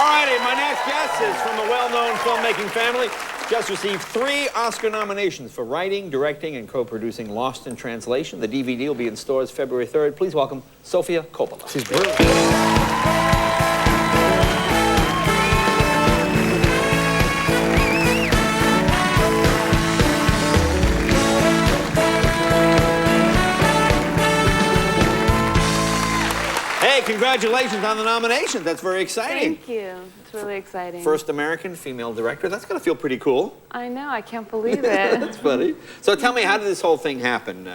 All righty, my next guest is from a well-known filmmaking family. Just received 3 Oscar nominations for writing, directing, and co-producing Lost in Translation. The DVD will be in stores February 3rd. Please welcome Sofia Coppola. She's brilliant. Hey, congratulations on the nomination. That's very exciting. Thank you. It's really exciting. First American female director. That's going to feel pretty cool. I know. I can't believe it. That's funny. So tell me, how did this whole thing happen?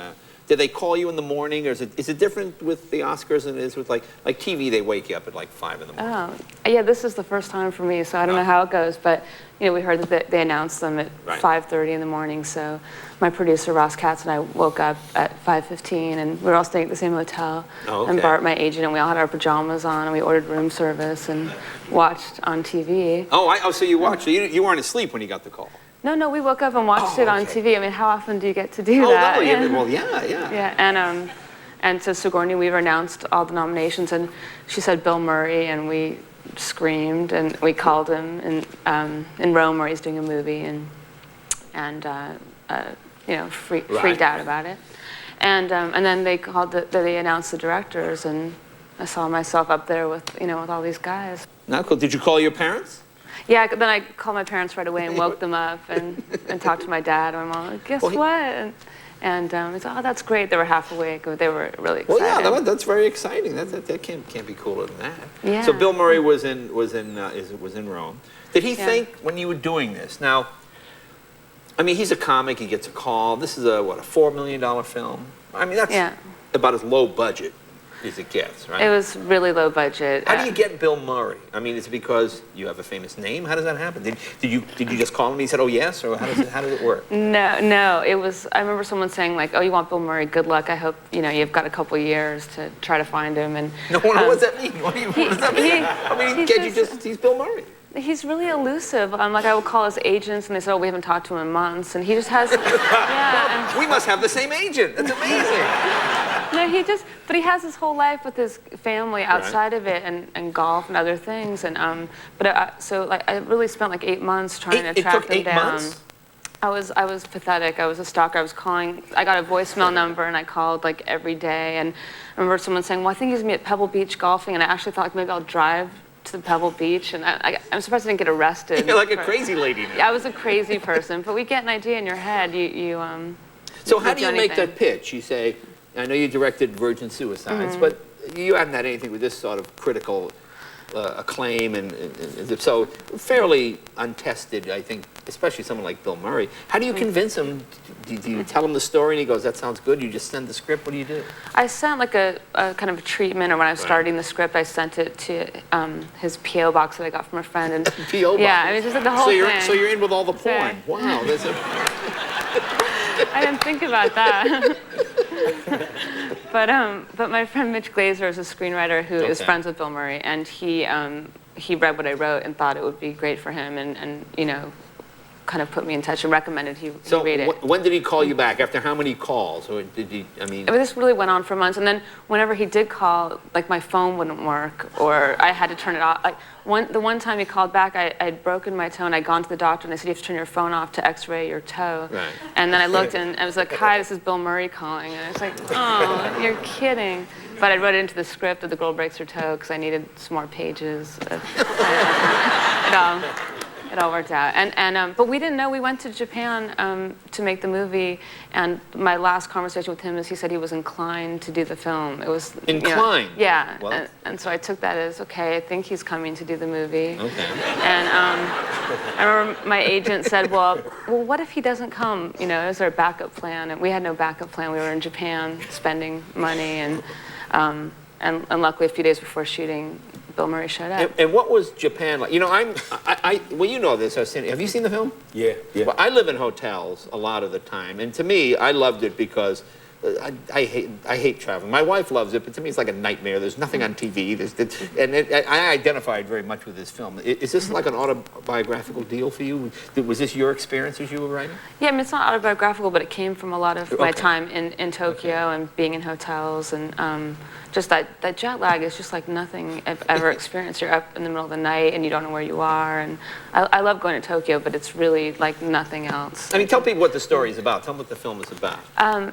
Did they call you in the morning, or is it different with the Oscars than it is with like TV? They wake you up at like 5 in the morning. Oh, yeah. This is the first time for me, so I don't know how it goes. But you know, we heard that they announced them at 5:30 in the morning. So my producer Ross Katz and I woke up at 5:15, and we were all staying at the same hotel. Oh, okay. And Bart, my agent, and we all had our pajamas on, and we ordered room service and watched on TV. Oh, so you watched? So you weren't asleep when you got the call? No, we woke up and watched it on TV. I mean, how often do you get to do that? Oh, no, well, yeah. Yeah, and so Sigourney Weaver announced all the nominations, and she said Bill Murray, and we screamed, and we called him in Rome where he's doing a movie, and you know, freaked out about it, and then they announced the directors, and I saw myself up there with with all these guys. Not cool. Did you call your parents? Yeah, then I called my parents right away and woke them up and talked to my dad and my mom. Like, guess what? And he said, oh, that's great. They were half awake. They were really excited. Well, yeah, that's very exciting. That can't be cooler than that. Yeah. So Bill Murray was in Rome. Did he think when you were doing this? Now, I mean, he's a comic. He gets a call. This is a $4 million film. I mean, that's about as low budget as it gets, right? It was really low budget. How do you get Bill Murray? I mean, is it because you have a famous name? How does that happen? Did you just call him and he said, oh, yes? Or how does it work? No. It was, I remember someone saying, like, oh, you want Bill Murray? Good luck. I hope, you've got a couple years to try to find him. And no, what does that mean? What does that mean? I mean, he's Bill Murray. He's really elusive. I would call his agents, and they said, oh, we haven't talked to him in months. And he just has, we must have the same agent. That's amazing. No, but he has his whole life with his family outside of it, and golf and other things. And I really spent like 8 months trying to track them down. Months? I was pathetic. I was a stalker. I was calling. I got a voicemail number, and I called like every day. And I remember someone saying, well, I think he's gonna be at Pebble Beach golfing, and I actually thought like maybe I'll drive to the Pebble Beach, and I'm surprised I didn't get arrested. You're like a crazy lady now. Yeah, I was a crazy person, but we get an idea in your head. So how do you make that pitch? You say, I know you directed Virgin Suicides, but you haven't had anything with this sort of critical acclaim, and so fairly untested, I think, especially someone like Bill Murray. How do you convince him? Do you tell him the story and he goes, that sounds good? You just send the script? What do you do? I sent like a kind of a treatment, or when I was starting the script, I sent it to his P.O. box that I got from a friend. And P.O. box? Yeah, I mean, just like the whole thing. So you're in with all the porn. Wow. I didn't think about that. But my friend Mitch Glazer is a screenwriter who is friends with Bill Murray, and he read what I wrote and thought it would be great for him, and kind of put me in touch and recommended he read it. So when did he call you back? After how many calls? Or did he, I mean... This really went on for months, and then whenever he did call, like my phone wouldn't work, or I had to turn it off. Like the one time he called back, I'd broken my toe, and I'd gone to the doctor, and they said, you have to turn your phone off to x-ray your toe. Right. And then I looked, and I was like, hi, this is Bill Murray calling. And I was like, oh, you're kidding. But I wrote it into the script that the girl breaks her toe, because I needed some more pages. It all worked out, but we didn't know. We went to Japan to make the movie, and my last conversation with him is he said he was inclined to do the film. It was inclined. Yeah, well, and so I took that as okay. I think he's coming to do the movie. Okay. And I remember my agent said, well, what if he doesn't come? Is there a backup plan? And we had no backup plan. We were in Japan spending money, and luckily a few days before shooting, Bill Murray showed up. And what was Japan like? Well, you know this. Have you seen the film? Yeah. Well, I live in hotels a lot of the time, and to me, I loved it because I hate traveling. My wife loves it, but to me it's like a nightmare. There's nothing on TV. I identified very much with this film. Is this like an autobiographical deal for you? Was this your experience as you were writing? Yeah, I mean, it's not autobiographical, but it came from a lot of my time in Tokyo and being in hotels and just that jet lag is just like nothing I've ever experienced. You're up in the middle of the night and you don't know where you are. And I love going to Tokyo, but it's really like nothing else. I mean, tell people what the story is about. Tell them what the film is about.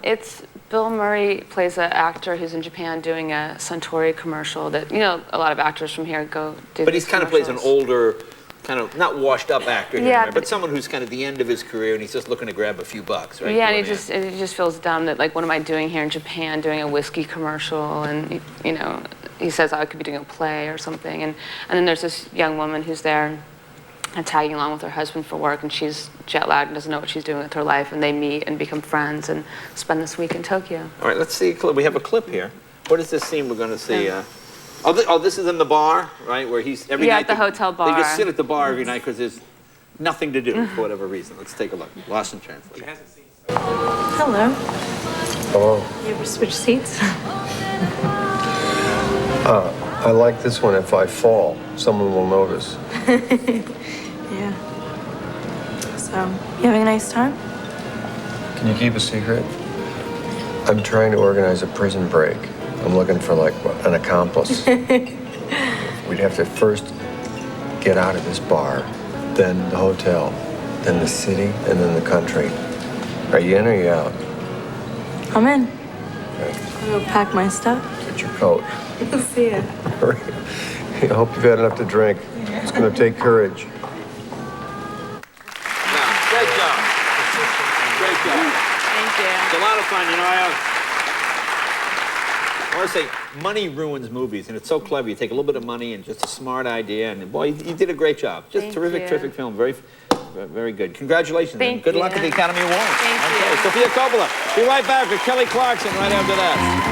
It's Bill Murray plays an actor who's in Japan doing a Suntory commercial that, you know, a lot of actors from here go do. But he kind of plays an older, kind of not washed up actor here, Yeah, but someone who's kind of at the end of his career and he's just looking to grab a few bucks, right? Yeah, and it just feels dumb that, like, what am I doing here in Japan doing a whiskey commercial? And, you know, he says I could be doing a play or something. And then there's this young woman who's there and tagging along with her husband for work, and she's jet lagged and doesn't know what she's doing with her life, and they meet and become friends and spend this week in Tokyo. All right, let's see a clip. We have a clip here. What is this scene we're going to see? Oh, this is in the bar, right, where he's every night. Yeah, at the hotel bar. They just sit at the bar every night because there's nothing to do for whatever reason. Let's take a look. Lost in translation. Hello. Hello. You ever switch seats? I like this one. If I fall, someone will notice. Yeah. So, you having a nice time? Can you keep a secret? I'm trying to organize a prison break. I'm looking for, like, an accomplice. We'd have to first get out of this bar, then the hotel, then the city, and then the country. Are you in or are you out? I'm in. Okay. I'll go pack my stuff. Get your coat. See ya. I hope you've had enough to drink. It's going to take courage. Great job. Great job. Thank you. It's a lot of fun. You know, I want to say money ruins movies, and it's so clever. You take a little bit of money and just a smart idea, and boy, you did a great job. Just Thank terrific, you. terrific film. Very, very good. Congratulations. Thank and good you. luck at the Academy Awards. Thank okay. you. Sofia Coppola. Be right back with Kelly Clarkson right after that.